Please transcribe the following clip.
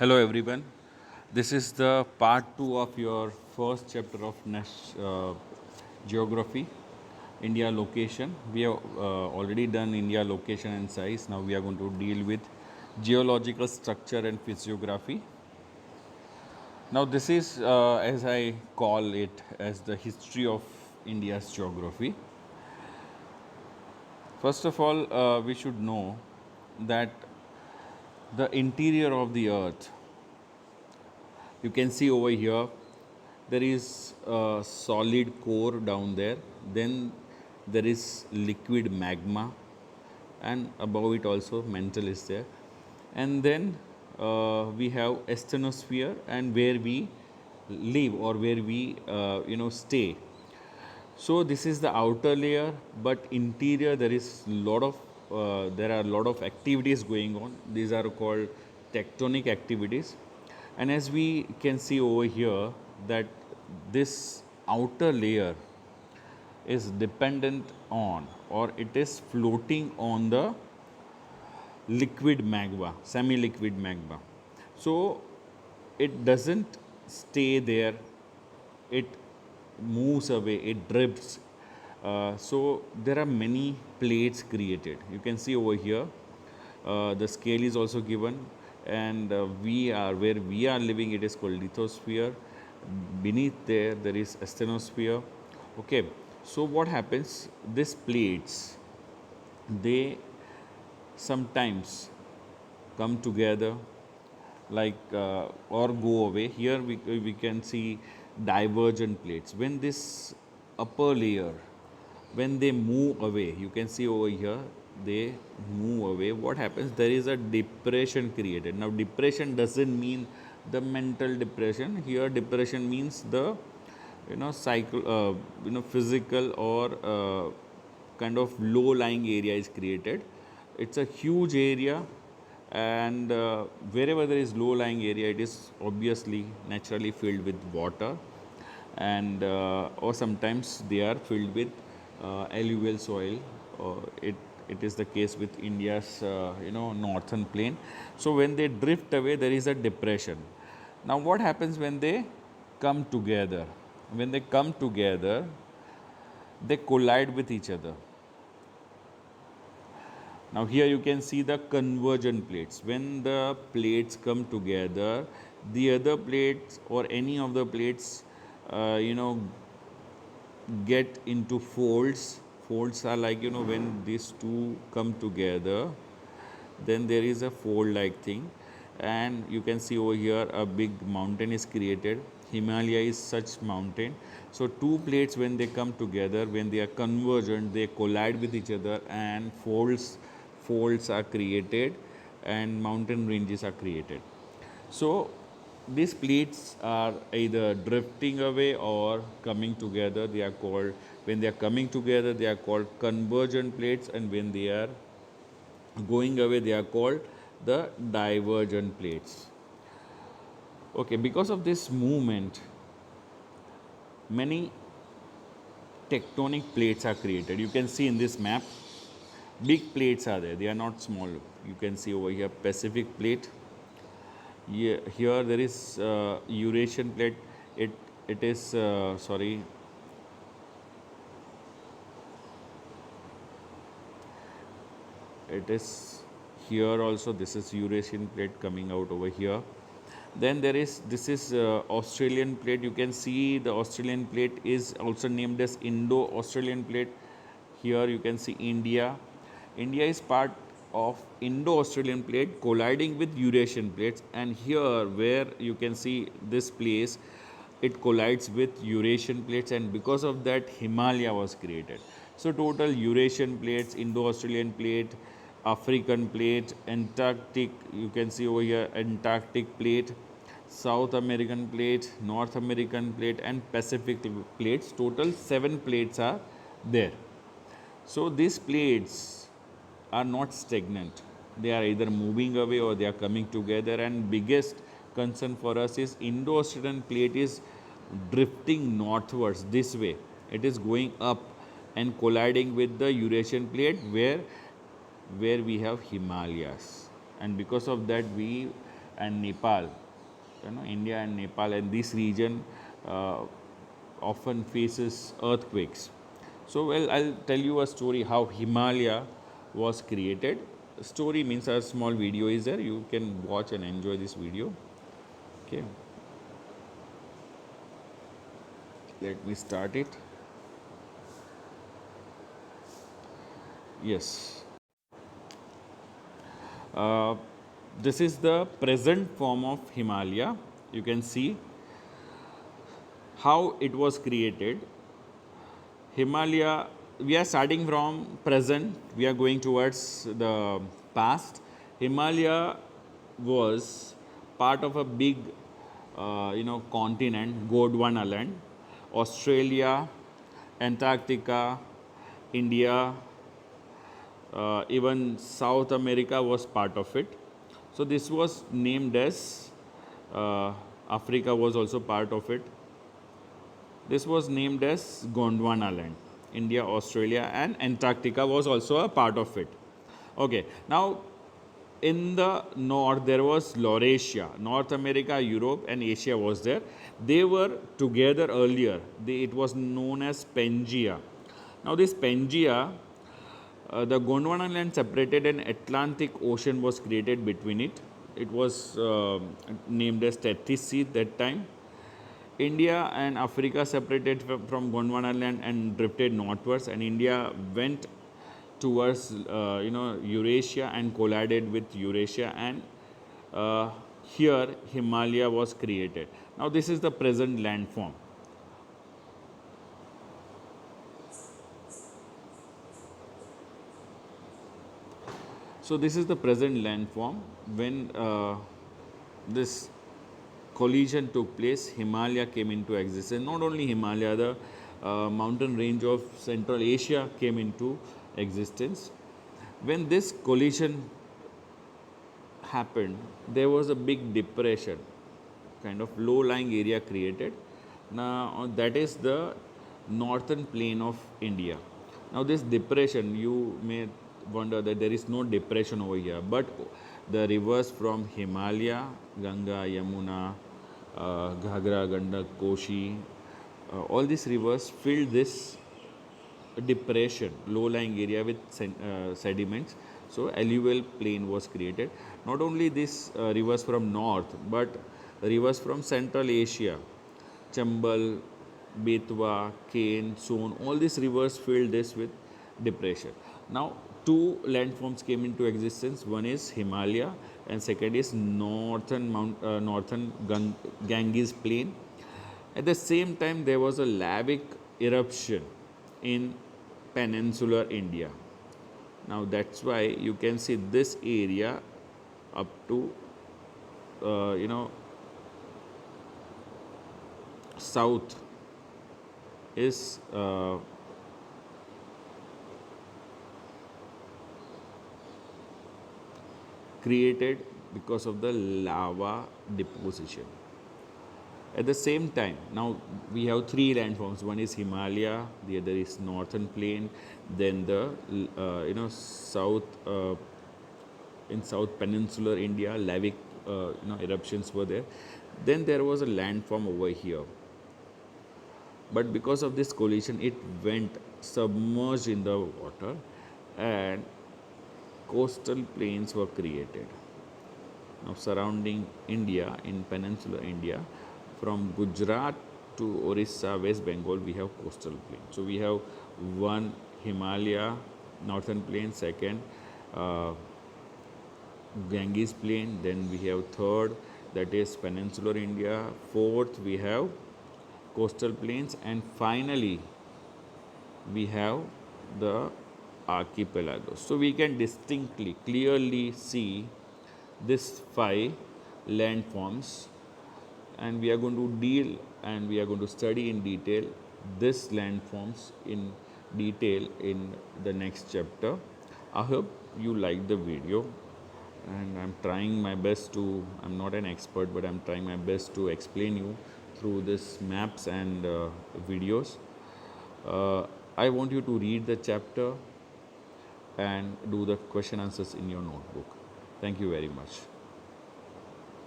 Hello everyone. This is the part 2 of your first chapter of geography, India location. We have already done India location and size. Now we are going to deal with geological structure and physiography. Now this is as I call it as the history of India's geography. First of all, we should know that the interior of the earth, you can see over here, there is a solid core down there, then there is liquid magma, and above it also mantle is there, and then we have asthenosphere, and where we live or where we stay. So this is the outer layer, but interior there are a lot of activities going on. These are called tectonic activities, and as we can see over here that this outer layer is dependent on, or it is floating on the liquid magma, semi-liquid magma. So it doesn't stay there, it moves away, it drifts. So there are many plates created. You can see over here, the scale is also given, and we are where we are living. It is called lithosphere. Beneath there is asthenosphere. Okay, so what happens? These plates, they sometimes come together like or go away. Here we can see divergent plates. When this upper layer, when they move away, you can see over here, they move away. What happens? There is a depression created. Now depression doesn't mean the mental depression. Here depression means the physical or kind of low lying area is created. It's a huge area, and wherever there is low lying area, it is obviously naturally filled with water, and or sometimes they are filled with alluvial soil. It is the case with India's northern plain. So when they drift away, there is a depression. Now what happens when they come together? When they come together, they collide with each other. Now here you can see the convergent plates. When the plates come together, the other plates or any of the plates, get into folds. Folds are like, when these two come together, then there is a fold like thing, and you can see over here a big mountain is created. Himalaya is such mountain. So two plates, when they come together, when they are convergent, they collide with each other, and folds are created, and mountain ranges are created. So these plates are either drifting away or coming together. They are called, when they are coming together, they are called convergent plates, and when they are going away, they are called the divergent plates. Okay, because of this movement, many tectonic plates are created. You can see in this map, big plates are there, they are not small. You can see over here Pacific plate. Here there is Eurasian plate. It is sorry, it is here also. This is Eurasian plate coming out over here. Then this is Australian plate. You can see the Australian plate is also named as Indo-Australian plate. Here you can see India. India is part of Indo-Australian plate colliding with Eurasian plates, and here where you can see this place, it collides with Eurasian plates, and because of that Himalaya was created. So total Eurasian plates, Indo-Australian plate, African plate, Antarctic, you can see over here Antarctic plate, South American plate, North American plate, and Pacific plates. Total 7 plates are there. So these plates are not stagnant. They are either moving away or they are coming together, and biggest concern for us is Indo-Australian plate is drifting northwards this way. It is going up and colliding with the Eurasian plate where we have Himalayas, and because of that we and Nepal, India and Nepal, and this region often faces earthquakes. So, well, I'll tell you a story how Himalaya was created. Story means a small video is there. You can watch and enjoy this video. Okay, let me start it. Yes. Uh, this is the present form of Himalaya. You can see how it was created. Himalaya, we are starting from present, we are going towards the past. Himalaya was part of a big, continent, Gondwana land, Australia, Antarctica, India, even South America was part of it. So this was named as Africa was also part of it. This was named as Gondwana land. India, Australia, and Antarctica was also a part of it. Okay, now in the north there was Laurasia, North America, Europe, and Asia was there. They were together earlier. It was known as Pangaea. Now this Pangaea, the Gondwana land separated, an Atlantic Ocean was created between it. It was named as Tethys Sea that time. India and Africa separated from Gondwana land and drifted northwards, and India went towards Eurasia and collided with Eurasia, and here Himalaya was created. Now this is the present landform. So this is the present landform. When this collision took place, Himalaya came into existence. Not only Himalaya, the mountain range of Central Asia came into existence. When this collision happened, there was a big depression, kind of low-lying area created. Now that is the northern plain of India. Now this depression, you may wonder that there is no depression over here, but the rivers from Himalaya, Ganga, Yamuna, Ghagra, Gandak, Koshi, all these rivers filled this depression, low-lying area with sediments. So alluvial plain was created. Not only these rivers from north, but rivers from Central Asia, Chambal, Betwa, Kain, Son, all these rivers filled this with depression. Now, two landforms came into existence. One is Himalaya, and second is northern Ganges plain. At the same time, there was a lavic eruption in peninsular India. Now that's why you can see this area up to south is created because of the lava deposition. At the same time, now we have three landforms. One is Himalaya, the other is northern plain, then the south in south peninsular India, lavic eruptions were there. Then there was a landform over here, but because of this collision, it went submerged in the water, and coastal plains were created. Now surrounding India, in peninsular India, from Gujarat to Orissa, West Bengal, we have coastal plain. So we have one Himalaya, northern plain, second Ganges plain, then we have third, that is peninsular India, fourth we have coastal plains, and finally we have the archipelagos. So we can distinctly, clearly see this 5 landforms, and we are going to deal and we are going to study in detail this landforms in detail in the next chapter. I hope you like the video, and I'm trying my best to, I'm not an expert, but I'm trying my best to explain you through this maps and videos. I want you to read the chapter and do the question answers in your notebook. Thank you very much.